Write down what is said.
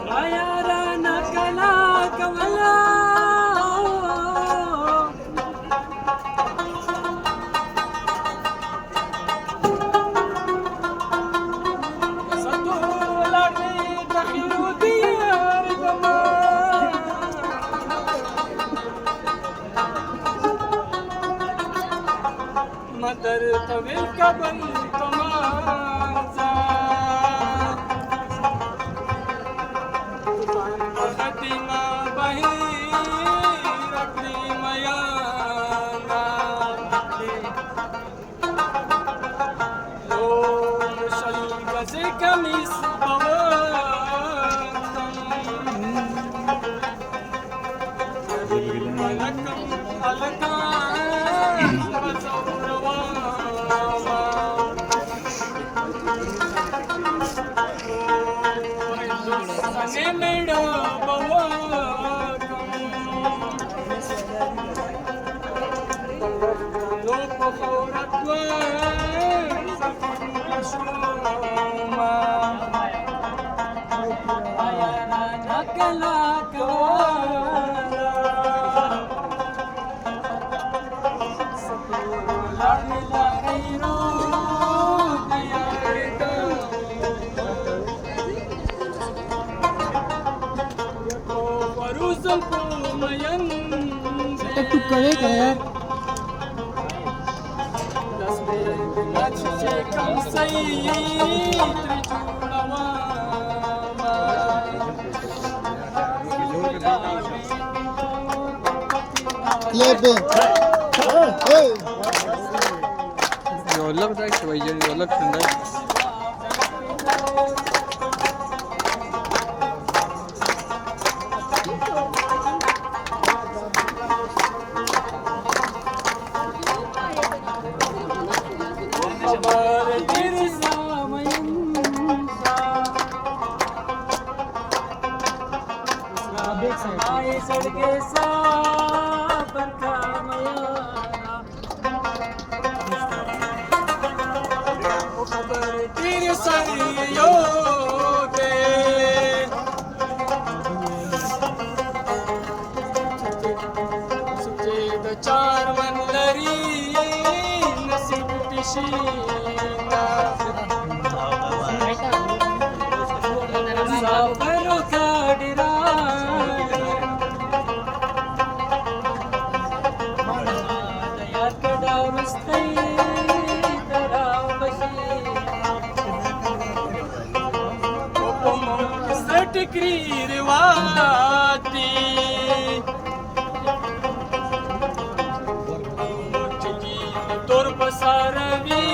मायारा नकला कमला mother तविल कबल तमाजा खतीमा बही रखी मयाना लो शली बसे कमिस अलकम अलका मेडा लोक तू करे का यार ये पे अलग जाए अलग ठंडा सड़के सा बरखा खबर तेरे सरियो दे सुचेद चार मनलरी नसीब पिशीना साबरो काडिरा क्रीरवाती तोर पसारवी